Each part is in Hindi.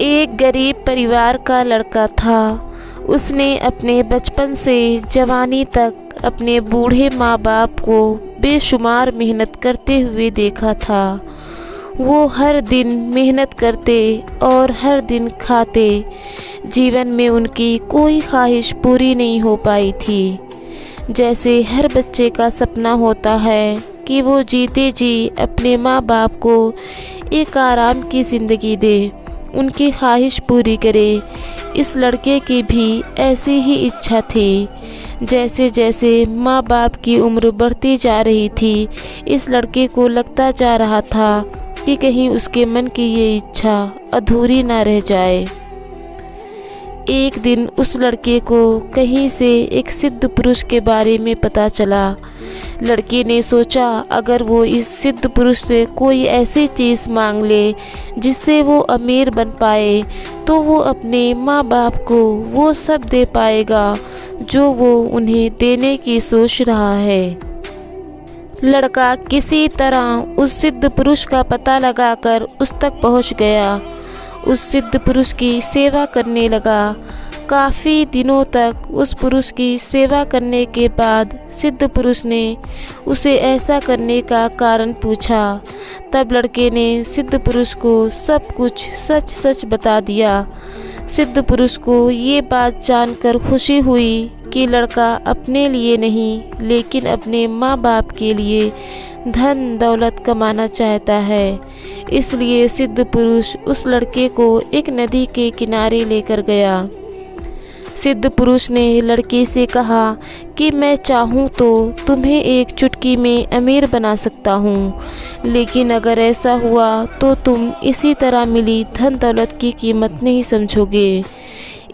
एक गरीब परिवार का लड़का था। उसने अपने बचपन से जवानी तक अपने बूढ़े माँ बाप को बेशुमार मेहनत करते हुए देखा था। वो हर दिन मेहनत करते और हर दिन खाते। जीवन में उनकी कोई ख्वाहिश पूरी नहीं हो पाई थी। जैसे हर बच्चे का सपना होता है कि वो जीते जी अपने माँ बाप को एक आराम की ज़िंदगी दे, उनकी ख्वाहिश पूरी करे। इस लड़के की भी ऐसी ही इच्छा थी। जैसे जैसे माँ बाप की उम्र बढ़ती जा रही थी, इस लड़के को लगता जा रहा था कि कहीं उसके मन की ये इच्छा अधूरी ना रह जाए। एक दिन उस लड़के को कहीं से एक सिद्ध पुरुष के बारे में पता चला। लड़के ने सोचा अगर वो इस सिद्ध पुरुष से कोई ऐसी चीज़ मांग ले जिससे वो अमीर बन पाए, तो वो अपने माँ बाप को वो सब दे पाएगा जो वो उन्हें देने की सोच रहा है। लड़का किसी तरह उस सिद्ध पुरुष का पता लगाकर उस तक पहुंच गया। उस सिद्ध पुरुष की सेवा करने लगा। काफ़ी दिनों तक उस पुरुष की सेवा करने के बाद सिद्ध पुरुष ने उसे ऐसा करने का कारण पूछा। तब लड़के ने सिद्ध पुरुष को सब कुछ सच सच बता दिया। सिद्ध पुरुष को ये बात जानकर खुशी हुई कि लड़का अपने लिए नहीं लेकिन अपने माँ बाप के लिए धन दौलत कमाना चाहता है। इसलिए सिद्ध पुरुष उस लड़के को एक नदी के किनारे लेकर गया। सिद्ध पुरुष ने लड़के से कहा कि मैं चाहूँ तो तुम्हें एक चुटकी में अमीर बना सकता हूँ, लेकिन अगर ऐसा हुआ तो तुम इसी तरह मिली धन दौलत की कीमत नहीं समझोगे।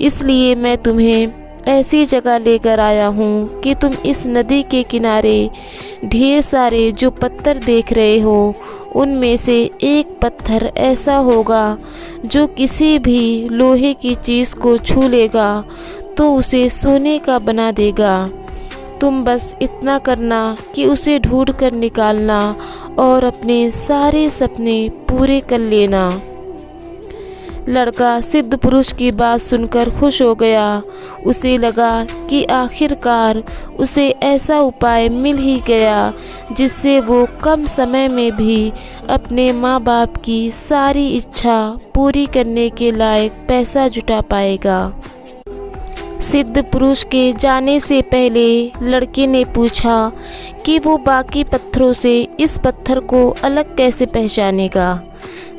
इसलिए मैं तुम्हें ऐसी जगह लेकर आया हूँ कि तुम इस नदी के किनारे ढेर सारे जो पत्थर देख रहे हो, उनमें से एक पत्थर ऐसा होगा जो किसी भी लोहे की चीज़ को छू लेगा तो उसे सोने का बना देगा। तुम बस इतना करना कि उसे ढूंढ कर निकालना और अपने सारे सपने पूरे कर लेना। लड़का सिद्ध पुरुष की बात सुनकर खुश हो गया। उसे लगा कि आखिरकार उसे ऐसा उपाय मिल ही गया जिससे वो कम समय में भी अपने माँ बाप की सारी इच्छा पूरी करने के लायक पैसा जुटा पाएगा। सिद्ध पुरुष के जाने से पहले लड़के ने पूछा कि वो बाकी पत्थरों से इस पत्थर को अलग कैसे पहचानेगा।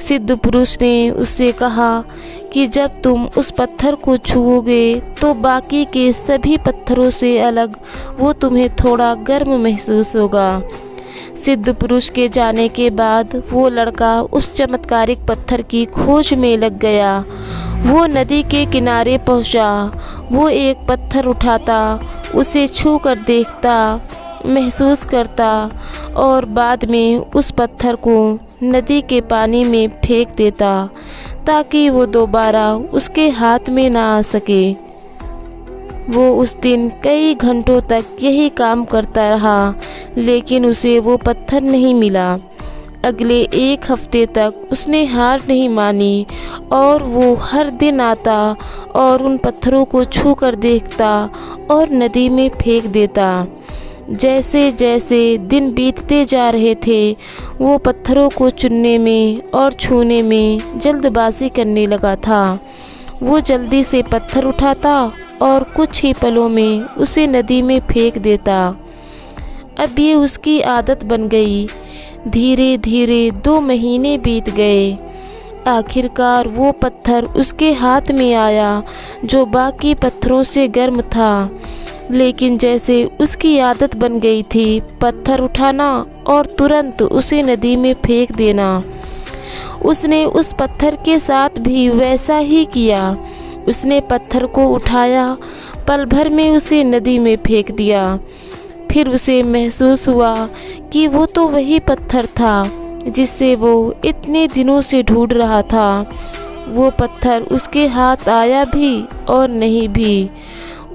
सिद्ध पुरुष ने उससे कहा कि जब तुम उस पत्थर को छुओगे तो बाकी के सभी पत्थरों से अलग वो तुम्हें थोड़ा गर्म महसूस होगा। सिद्ध पुरुष के जाने के बाद वो लड़का उस चमत्कारिक पत्थर की खोज में लग गया। वो नदी के किनारे पहुंचा। वो एक पत्थर उठाता, उसे छू कर देखता, महसूस करता और बाद में उस पत्थर को नदी के पानी में फेंक देता ताकि वो दोबारा उसके हाथ में ना आ सके। वो उस दिन कई घंटों तक यही काम करता रहा, लेकिन उसे वो पत्थर नहीं मिला। अगले एक हफ्ते तक उसने हार नहीं मानी और वो हर दिन आता और उन पत्थरों को छू कर देखता और नदी में फेंक देता। जैसे जैसे दिन बीतते जा रहे थे, वो पत्थरों को चुनने में और छूने में जल्दबाजी करने लगा था। वो जल्दी से पत्थर उठाता और कुछ ही पलों में उसे नदी में फेंक देता। अब ये उसकी आदत बन गई। धीरे धीरे 2 महीने बीत गए। आखिरकार वो पत्थर उसके हाथ में आया जो बाकी पत्थरों से गर्म था, लेकिन जैसे उसकी आदत बन गई थी पत्थर उठाना और तुरंत उसे नदी में फेंक देना, उसने उस पत्थर के साथ भी वैसा ही किया। उसने पत्थर को उठाया, पल भर में उसे नदी में फेंक दिया। फिर उसे महसूस हुआ कि वो तो वही पत्थर था जिससे वो इतने दिनों से ढूंढ रहा था। वो पत्थर उसके हाथ आया भी और नहीं भी।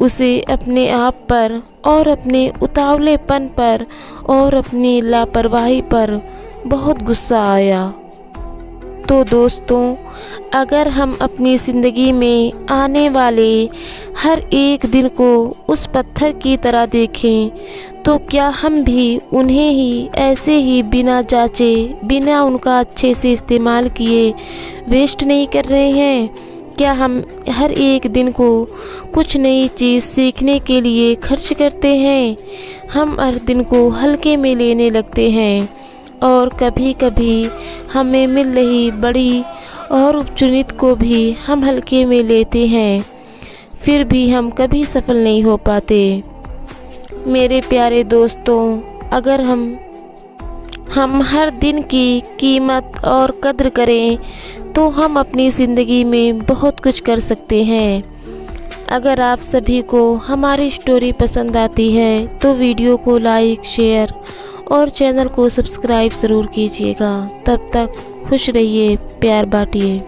उसे अपने आप पर और अपने उतावलेपन पर और अपनी लापरवाही पर बहुत गुस्सा आया। तो दोस्तों, अगर हम अपनी ज़िंदगी में आने वाले हर एक दिन को उस पत्थर की तरह देखें तो क्या हम भी उन्हें ही ऐसे ही बिना जांचे, बिना उनका अच्छे से इस्तेमाल किए वेस्ट नहीं कर रहे हैं? क्या हम हर एक दिन को कुछ नई चीज़ सीखने के लिए खर्च करते हैं? हम हर दिन को हल्के में लेने लगते हैं और कभी कभी हमें मिल रही बड़ी और उपचुनित को भी हम हल्के में लेते हैं, फिर भी हम कभी सफल नहीं हो पाते। मेरे प्यारे दोस्तों, अगर हम हर दिन की कीमत और कद्र करें तो हम अपनी ज़िंदगी में बहुत कुछ कर सकते हैं। अगर आप सभी को हमारी स्टोरी पसंद आती है तो वीडियो को लाइक, शेयर और चैनल को सब्सक्राइब ज़रूर कीजिएगा। तब तक खुश रहिए, प्यार बांटिए।